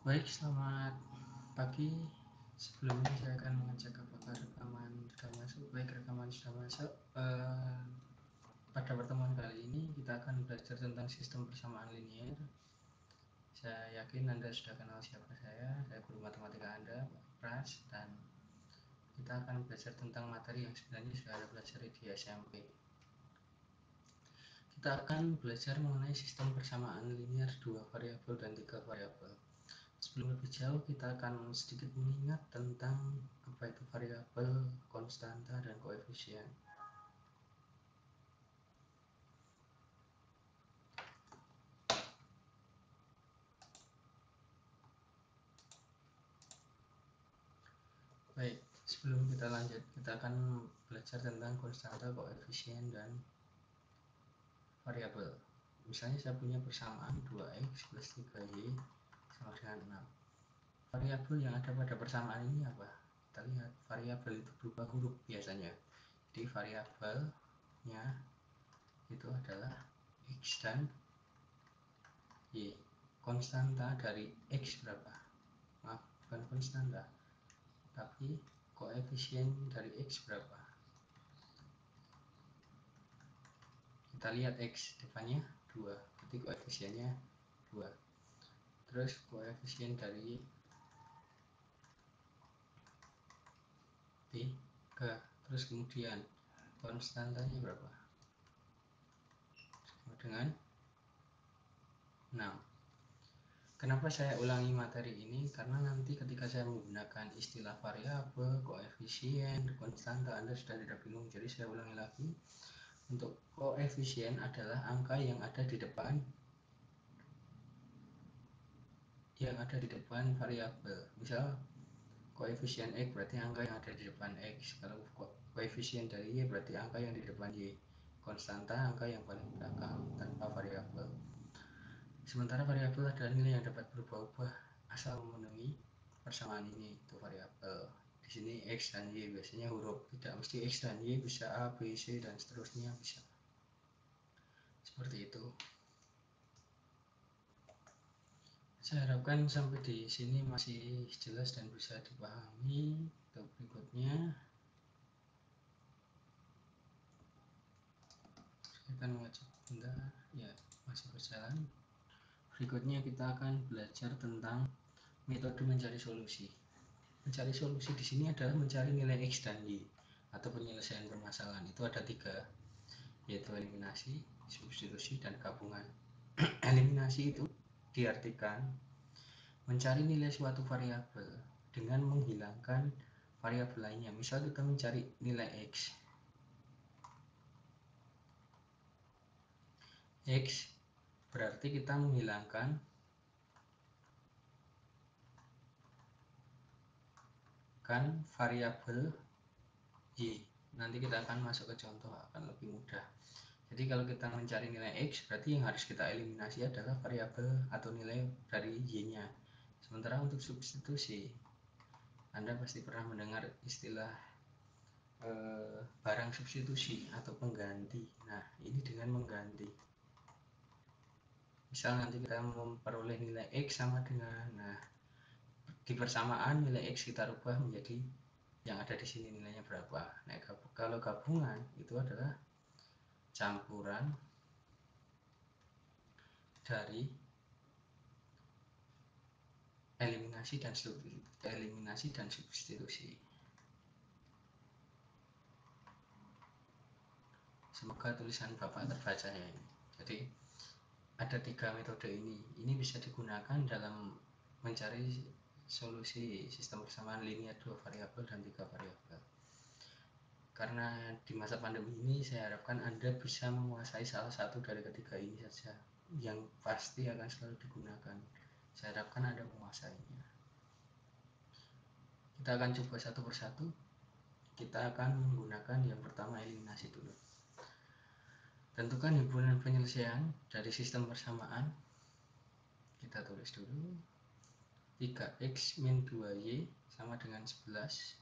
Baik, selamat pagi. Sebelumnya saya akan mengecek apakah rekaman sudah masuk. Baik, rekaman sudah masuk. Pada pertemuan kali ini kita akan belajar tentang sistem persamaan linier. Saya yakin Anda sudah kenal siapa saya guru matematika Anda, Pak Pras, dan kita akan belajar tentang materi yang sebenarnya sudah Anda pelajari di SMP. Kita akan belajar mengenai sistem persamaan linier 2 variabel dan 3 variabel. Sebelum lebih jauh, kita akan sedikit mengingat tentang apa itu variabel, konstanta, dan koefisien. Baik, sebelum kita lanjut, kita akan belajar tentang konstanta, koefisien, dan variabel. Misalnya saya punya persamaan 2x plus 3y sama dengan 6. Variabel yang ada pada persamaan ini apa? Kita lihat, variabel itu berupa huruf biasanya. Jadi variabelnya itu adalah x dan y. Konstanta dari x berapa? Maaf, bukan konstanta, tapi koefisien dari x berapa? Kita lihat x depannya 2, berarti koefisiennya 2. Terus koefisien dari y 3. Terus kemudian konstantanya berapa? Sama dengan 6. Kenapa saya ulangi materi ini? Karena nanti ketika saya menggunakan istilah variabel, koefisien, konstanta, Anda sudah tidak bingung. Jadi saya ulangi lagi. Untuk koefisien adalah angka yang ada di depan variabel. Misal koefisien x berarti angka yang ada di depan x. Kalau koefisien dari y berarti angka yang di depan y. Konstanta angka yang paling belakang tanpa variabel. Sementara variabel adalah nilai yang dapat berubah-ubah asal memenuhi persamaan ini, itu variabel. Di sini x dan y biasanya huruf, tidak mesti x dan y, bisa a, b, c dan seterusnya bisa. Seperti itu. Saya harapkan sampai di sini masih jelas dan bisa dipahami. Untuk berikutnya, saya akan mengajak Anda, ya masih berjalan. Berikutnya kita akan belajar tentang metode mencari solusi. Mencari solusi di sini adalah mencari nilai x dan y atau penyelesaian permasalahan. Itu ada 3, yaitu eliminasi, substitusi, dan gabungan. Eliminasi itu diartikan mencari nilai suatu variabel dengan menghilangkan variabel lainnya. Misal kita mencari nilai x berarti kita menghilangkan variabel y. Nanti kita akan masuk ke contoh, akan lebih mudah. Jadi kalau kita mencari nilai x, berarti yang harus kita eliminasi adalah variabel atau nilai dari y-nya. Sementara untuk substitusi, Anda pasti pernah mendengar istilah barang substitusi atau pengganti. Nah, ini dengan mengganti. Misal nanti kita memperoleh nilai x sama dengan, nah di persamaan nilai x kita rubah menjadi yang ada di sini nilainya berapa. Nah, kalau gabungan itu adalah campuran dari eliminasi dan substitusi. Semoga tulisan Bapak terbaca ya ini. Jadi ada 3 metode ini. Ini bisa digunakan dalam mencari solusi sistem persamaan linier 2 variabel dan 3 variabel. Karena di masa pandemi ini saya harapkan Anda bisa menguasai salah satu dari ketiga ini saja, yang pasti akan selalu digunakan. Saya harapkan Anda menguasainya. Kita akan coba satu persatu. Kita akan menggunakan yang pertama eliminasi dulu. Tentukan himpunan penyelesaian dari sistem persamaan. Kita tulis dulu 3x min 2y sama dengan 11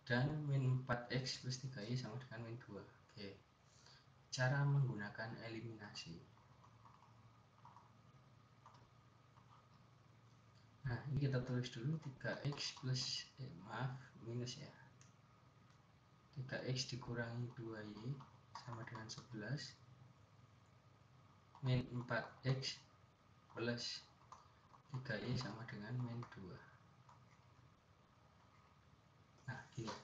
dan min 4x plus 3y sama dengan min 2. Oke. Cara menggunakan eliminasi. ini kita tulis dulu 3x plus minus ya, 3x dikurangi 2y sama dengan 11 min 4x plus 3y sama dengan min 2. Nah gini,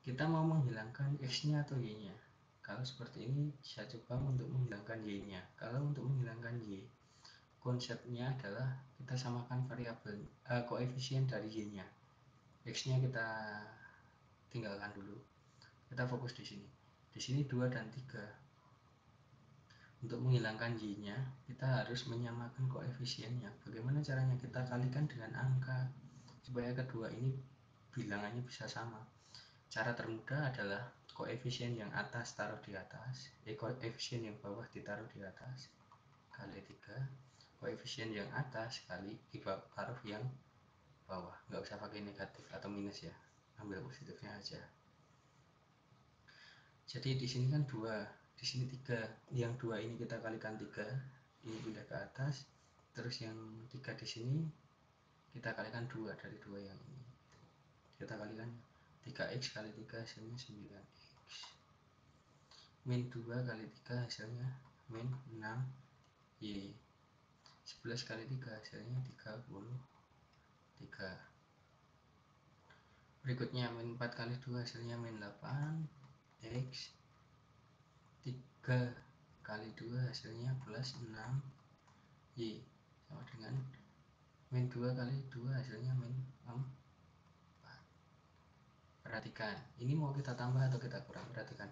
kita mau menghilangkan x nya atau y nya. Kalau seperti ini saya coba untuk menghilangkan y nya. Kalau untuk menghilangkan y, konsepnya adalah kita samakan variabel koefisien dari y nya. X nya kita tinggalkan dulu, kita fokus di sini. Di sini 2 dan 3. Untuk menghilangkan y nya kita harus menyamakan koefisiennya. Bagaimana caranya? Kita kalikan dengan angka supaya kedua ini bilangannya bisa sama. Cara termudah adalah koefisien yang atas taruh di atas, koefisien yang bawah ditaruh di atas, kali 3, koefisien yang atas kali taruh yang bawah. Nggak usah pakai negatif atau minus ya, ambil positifnya aja. Jadi di sini kan 2, di sini 3, yang 2 ini kita kalikan 3, ini pindah ke atas, terus yang 3 di sini kita kalikan 2 dari 2 yang ini, kita kalikan 3x kali 3 hasilnya 9x, min 2 kali 3 hasilnya min 6y, 11 kali 3 hasilnya 33. Berikutnya min 4 kali 2 hasilnya min 8x, 3 kali 2 hasilnya plus 6y sama dengan min 2 kali 2 hasilnya min 4. Perhatikan, ini mau kita tambah atau kita kurang. Perhatikan,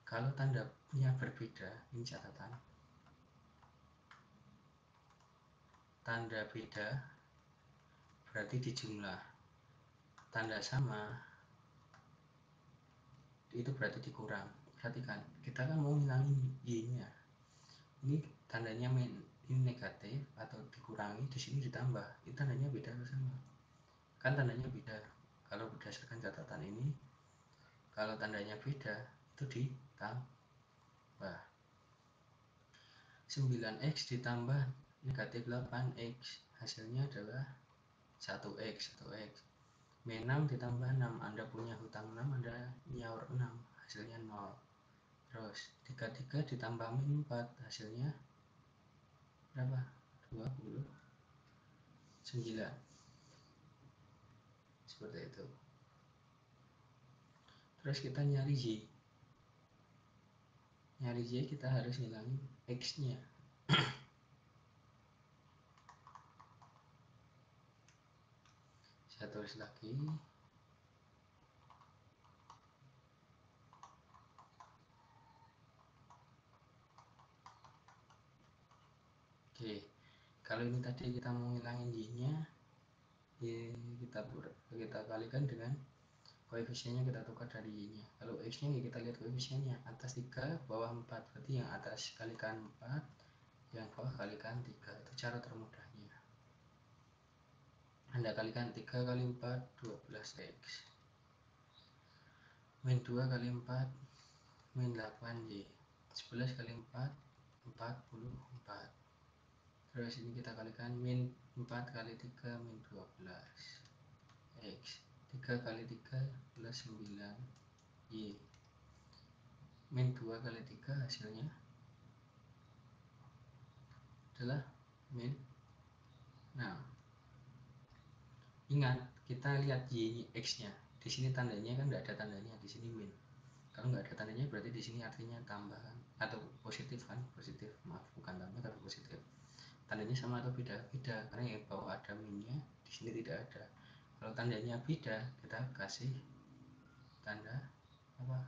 kalau tandanya berbeda, ini catatan, tanda beda berarti dijumlah, tanda sama itu berarti dikurang. Perhatikan, kita kan mau ngilangin y nya, ini tandanya ini negatif atau dikurangi, di sini ditambah, ini tandanya beda atau sama? Kan tandanya beda. Kalau berdasarkan catatan ini, kalau tandanya beda itu ditambah. 9x ditambah negatif 8x hasilnya adalah 1x. Min 6 ditambah 6, Anda punya hutang 6, Anda nyaur 6, hasilnya 0. Terus 33 ditambah min 4 hasilnya berapa? 29. Seperti itu. Terus kita nyari y. Nyari y kita harus ngilangin x nya. Saya tulis lagi. Oke, kalau ini tadi kita mau ngilangin y nya, kita kalikan dengan koefisiennya, kita tukar dari y nya. Kalau x nya kita lihat koefisiennya, atas 3 bawah 4, berarti yang atas kalikan 4, yang bawah kalikan 3. Itu cara termudahnya. Anda kalikan 3 kali 4 12x, min 2 kali 4 min 8y, 11 kali 4 44. Terus ini kita kalikan min 4 kali 3 min 12x, 3 kali 3 plus 9y, min 2 kali 3 hasilnya adalah min 6. Ingat, kita lihat y x nya, di sini tandanya kan tidak ada tandanya, di sini min. Kalau nggak ada tandanya berarti di sini artinya tambahan atau positif kan, positif, maaf bukan tambah tapi positif. Tandanya sama atau beda? Beda, karena yang bawah ada minnya, di sini tidak ada. Kalau tandanya beda, kita kasih tanda apa?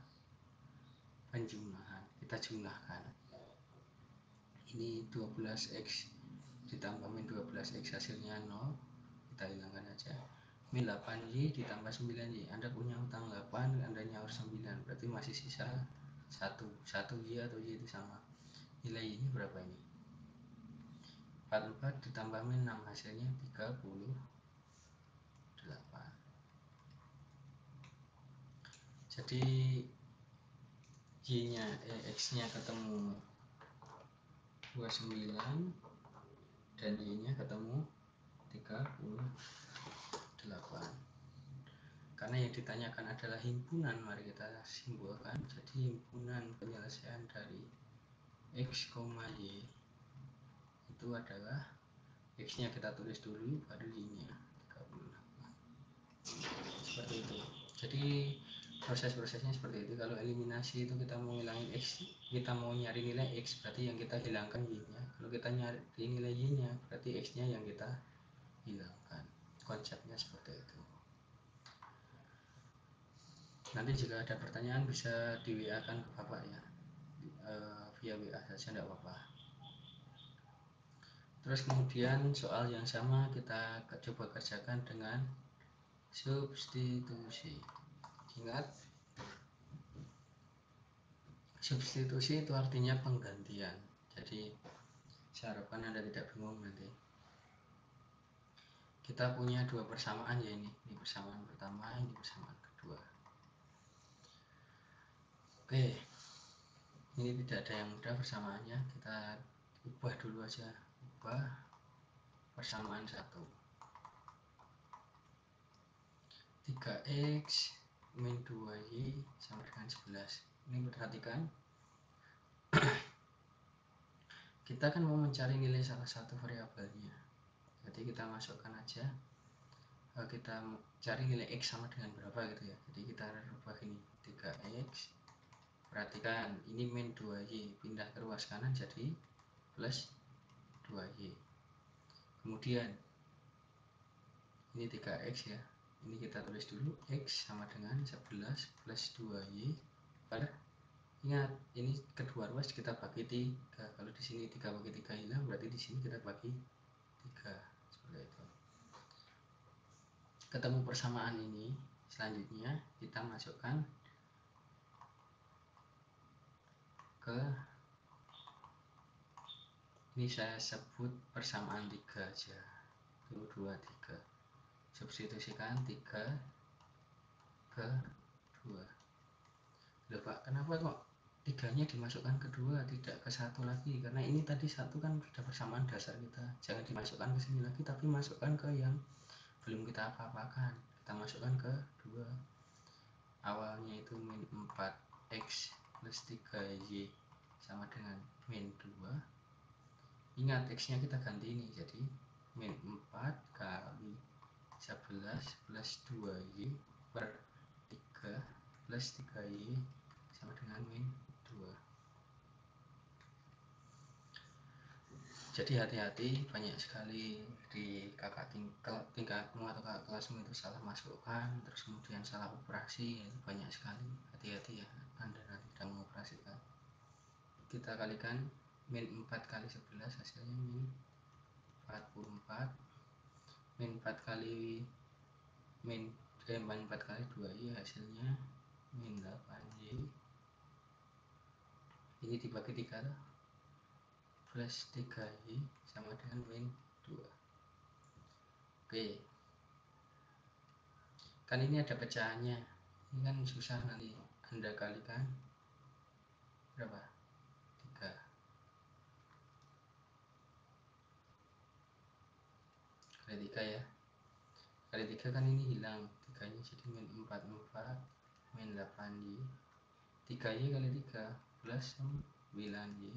Penjumlahan, kita jumlahkan. Ini 12x ditambah min 12x hasilnya 0, kita hilangkan aja. Min 8y ditambah 9y, Anda punya utang 8, Anda nyaur 9, berarti masih sisa 1 y atau y itu sama. Nilai y ini berapa ini? 44 ditambah min 6 hasilnya 38. Jadi y nya x nya ketemu 29 dan y nya ketemu 38. Karena yang ditanyakan adalah himpunan, mari kita simbolkan. Jadi himpunan penyelesaian dari X, Y itu adalah X nya kita tulis dulu, baru Y nya 38. Seperti itu. Jadi proses-prosesnya seperti itu. Kalau eliminasi itu kita mau ngilangin X, kita mau nyari nilai X, berarti yang kita hilangkan Y nya. Kalau kita nyari nilai Y nya, berarti X nya yang kita hilangkan. Konsepnya seperti itu. Nanti jika ada pertanyaan bisa di WA kan ke Bapak ya, via WA saja tidak apa-apa. Terus kemudian soal yang sama kita coba kerjakan dengan substitusi. Ingat, substitusi itu artinya penggantian. Jadi saya harapkan Anda tidak bingung nanti. Kita punya dua persamaan ya, ini persamaan pertama, ini persamaan kedua. Oke, ini tidak ada yang mudah persamaannya, kita ubah dulu aja. Ubah persamaan 1. 3x min 2y sama dengan 11. Ini perhatikan, kita kan mau mencari nilai salah satu variabelnya. Jadi kita masukkan aja, kita cari nilai x sama dengan berapa gitu ya. Jadi kita rubah ini 3x, perhatikan ini min 2y, pindah ke ruas kanan jadi plus 2y. Kemudian ini 3x ya, ini kita tulis dulu x sama dengan 11 plus 2y per, ingat ini kedua ruas kita bagi 3. Kalau di sini 3 bagi 3 hilang, berarti di sini kita bagi 3. Seperti itu. Ketemu persamaan ini, selanjutnya kita masukkan ke, ini saya sebut persamaan 3 aja, 1, 2, 3. Substitusikan 3 ke 2. Loh Pak, kenapa kok 3-nya dimasukkan ke 2, tidak ke 1 lagi? Karena ini tadi 1 kan sudah persamaan dasar kita. Jangan dimasukkan ke sini lagi, tapi masukkan ke yang belum kita apa-apakan. Kita masukkan ke 2. Awalnya itu min 4x plus 3y sama dengan min 2. Ingat x-nya kita ganti ini, jadi min 4 kali 11 plus 2y per 3 plus 3y sama dengan min 2. Jadi hati-hati, banyak sekali di kakak tingkatmu atau kakak kelasmu itu salah masukkan, terus kemudian salah operasi, itu banyak sekali. Hati-hati ya, Anda nanti sedang mengoperasikan. Kita kalikan min 4 kali 11 hasilnya min 44, min 4 kali 4 kali 2y hasilnya min 8y. Ini dibagi 3 plus 3y sama dengan min 2. Oke, kan ini ada pecahannya, ini kan susah, nanti Anda kalikan berapa? 3 kali 3 ya, kali 3 kan ini hilang 3 nya, jadi min 44 min 8y, 3y kali 3 plus 9y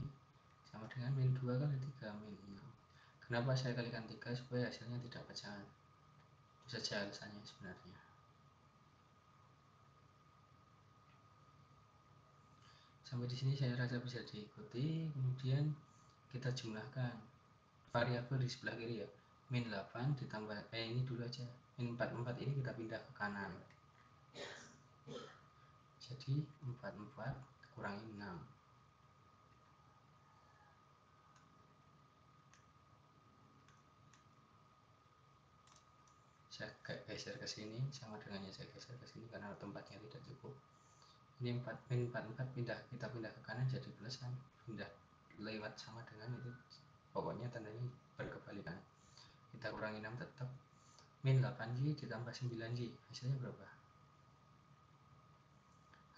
sama dengan min 2 kali 3 min 6. Kenapa saya kalikan 3? Supaya hasilnya tidak pecahan. Itu saja alasannya sebenarnya. Sampai di sini saya rasa bisa diikuti. Kemudian kita jumlahkan variabel di sebelah kiri ya, min 8 ditambah ini dulu aja, min 44 ini kita pindah ke kanan, jadi 44 kurangi 6. Saya geser ke sini, sama dengannya saya geser ke sini karena tempatnya tidak cukup. Ini min 44 kita pindah ke kanan jadi plus kan, pindah lewat sama dengan itu, pokoknya tandanya berkebalikan. Kita kurangi 6 tetap, min 8y ditambah 9y hasilnya berapa?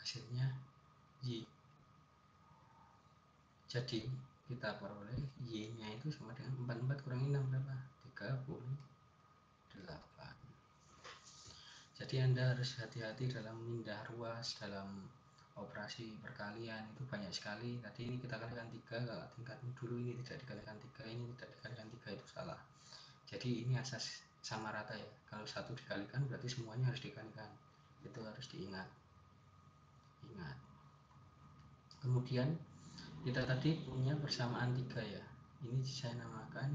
Hasilnya y. Jadi kita peroleh y nya itu sama dengan 44 kurangi 6 berapa? 30. Jadi Anda harus hati-hati dalam memindah ruas, dalam operasi perkalian itu banyak sekali. Tadi ini kita kalikan 3, kalau tingkat dulu ini tidak dikalikan 3, ini tidak dikalikan 3, itu salah. Jadi ini asas sama rata ya, kalau satu dikalikan berarti semuanya harus dikalikan, itu harus ingat. Kemudian kita tadi punya persamaan 3 ya, ini saya namakan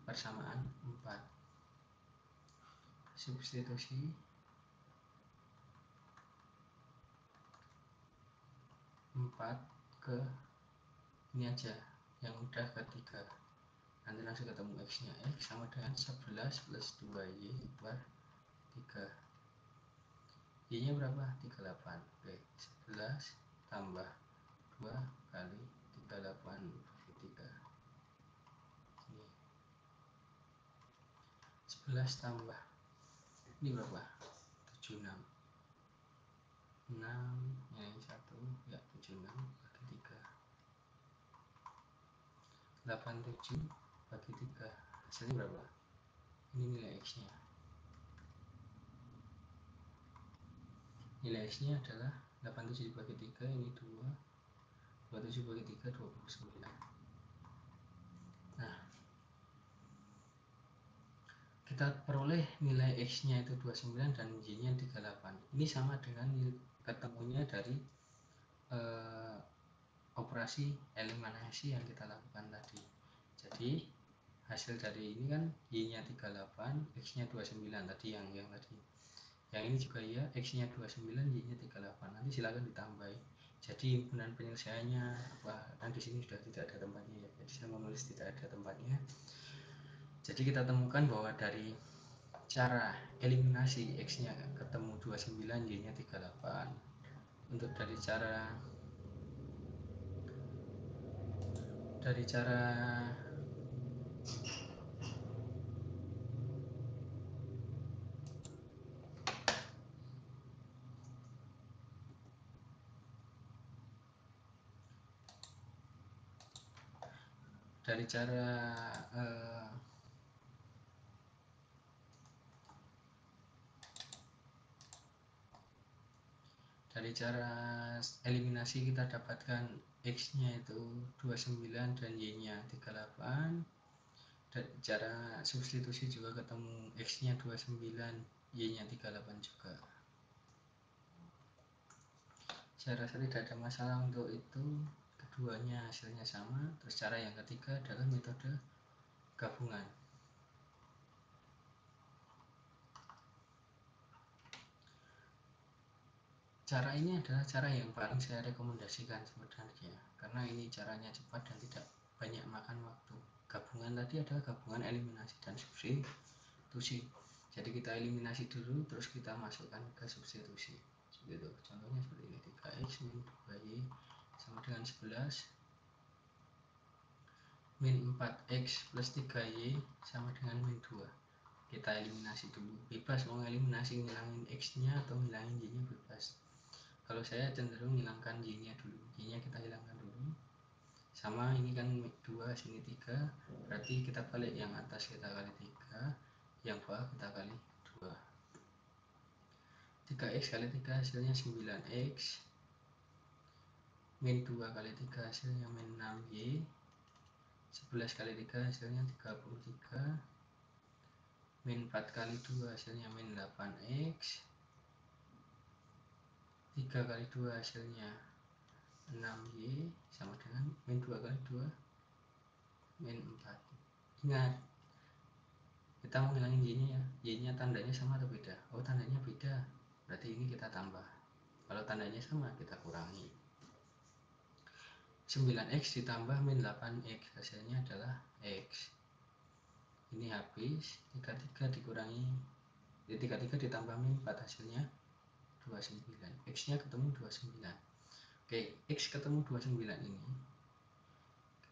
persamaan 4. Substitusi 4 ke ini aja yang udah ke 3, nanti langsung ketemu x nya, x sama dengan 11 plus 2y per 3, y nya berapa? 38. Oke, 11 tambah 2 kali 38 bagi 3, ini 11 tambah ini berapa? 76, 6 ini 1 ya, 76 bagi 3, 87 bagi 3, hasilnya berapa? Ini nilai x nya, nilai x nya adalah 87 bagi 3, ini 2, 27 bagi 3, 29. Nah, kita peroleh nilai x nya itu 29 dan y nya 38. Ini sama dengan ketemunya dari operasi eliminasi yang kita lakukan tadi. Jadi hasil dari ini kan y nya 38, x nya 29 tadi yang tadi. Yang ini juga ya, x nya 29, y nya 38. Nanti silakan ditambahi. Jadi himpunan penyelesaiannya apa? Kan di sini sudah tidak ada tempatnya ya. Jadi saya menulis tidak ada tempatnya. Jadi kita temukan bahwa dari cara eliminasi x nya ketemu 29, y nya 38. Untuk dari cara eliminasi kita dapatkan x nya itu 29 dan y nya 38. Dan cara substitusi juga ketemu x nya 29, y nya 38 juga. Saya rasa tidak ada masalah untuk itu, keduanya hasilnya sama. Terus cara yang ketiga adalah metode gabungan. Cara ini adalah cara yang paling saya rekomendasikan sebenarnya, karena ini caranya cepat dan tidak banyak makan waktu. Gabungan tadi adalah gabungan eliminasi dan substitusi. Jadi kita eliminasi dulu, terus kita masukkan ke substitusi. Gitu. Contohnya seperti ini, 3x min 2y sama dengan 11, min 4x plus 3y sama dengan min 2. Kita eliminasi dulu, bebas mau eliminasi ngilangin x nya atau ngilangin y nya bebas. Kalau saya cenderung hilangkan y nya dulu, y nya kita hilangkan dulu. Sama ini kan 2, sini 3, berarti kita balik yang atas kita kali 3, yang bawah kita kali 2. 3x kali 3 hasilnya 9x, min 2 kali 3 hasilnya min 6y, 11 kali 3 hasilnya 33, min 4 kali 2 hasilnya min 8x, 3 kali 2 hasilnya 6y sama dengan min 2 kali 2 min 4. Ingat, kita mau ngilangin y nya ya, y nya tandanya sama atau beda? Oh, tandanya beda, berarti ini kita tambah. Kalau tandanya sama kita kurangi. 9x ditambah min 8x hasilnya adalah x. Ini habis, 33 dikurangi 33 ditambah min 4 hasilnya 29. X nya ketemu 29. Oke, X ketemu 29 ini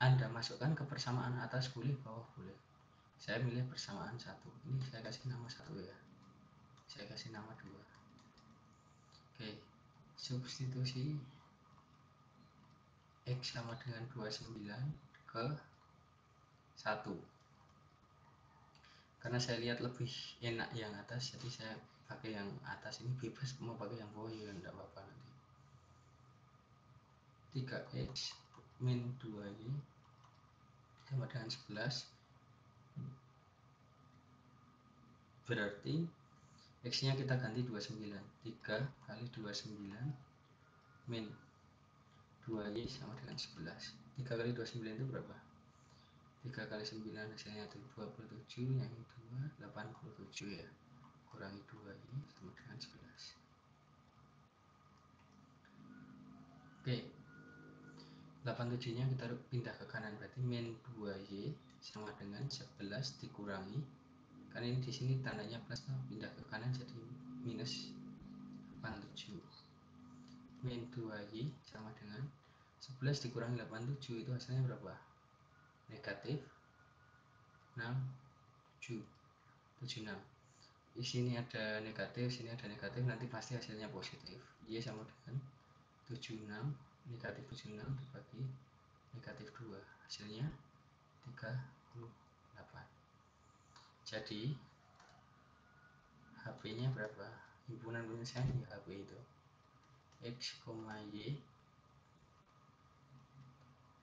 Anda masukkan ke persamaan atas boleh, bawah boleh. Saya milih persamaan 1. Ini saya kasih nama 1 ya. Saya kasih nama 2. Oke, substitusi X sama dengan 29 ke 1. Karena saya lihat lebih enak yang atas, jadi saya pakai yang atas ini, bebas mau pakai yang bawah ya enggak apa-apa nanti. 3x min 2y sama dengan 11, berarti x nya kita ganti 29, 3 kali 29 min 2y sama dengan 11. 3 kali 29 itu berapa? 3 kali 9 hasilnya itu 27, yang ini 2, 87 ya, kurangi 2y sama dengan 11. Oke, 87 nya kita pindah ke kanan, berarti min 2y sama dengan 11 dikurangi, kan ini di sini tandanya plus, pindah ke kanan jadi minus 87, min 2y sama dengan 11 dikurangi 87 itu hasilnya berapa? Negatif 76. Di sini ada negatif, sini ada negatif, nanti pasti hasilnya positif. Y sama dengan 76, negatif 76 dibagi negatif 2, hasilnya 38. Jadi HP nya berapa? Himpunan penyelesaian ya HP itu X, Y,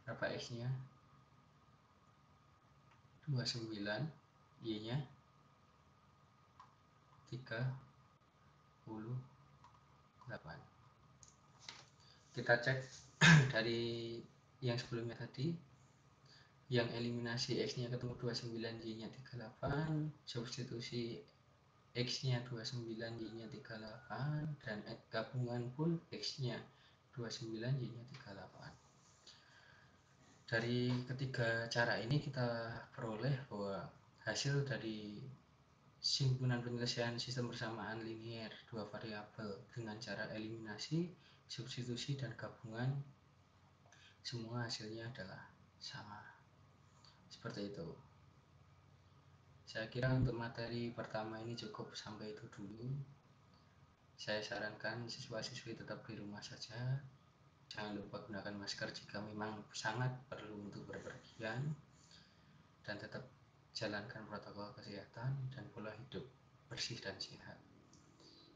berapa X nya? 29, Y nya 38. Kita cek dari yang sebelumnya tadi, yang eliminasi X nya ketemu 29, Y nya 38, substitusi X nya 29, Y nya 38, dan gabungan pun X nya 29, Y nya 38. Dari ketiga cara ini kita peroleh bahwa hasil dari simpunan penyelesaian sistem persamaan linier dua variabel dengan cara eliminasi, substitusi, dan gabungan, semua hasilnya adalah sama. Seperti itu. Saya kira untuk materi pertama ini cukup sampai itu dulu. Saya sarankan siswa-siswi tetap di rumah saja. Jangan lupa gunakan masker jika memang sangat perlu untuk berpergian, dan tetap jalankan protokol kesehatan dan pola hidup bersih dan sehat.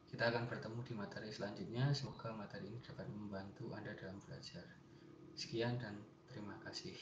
Kita akan bertemu di materi selanjutnya. Semoga materi ini dapat membantu Anda dalam belajar. Sekian dan terima kasih.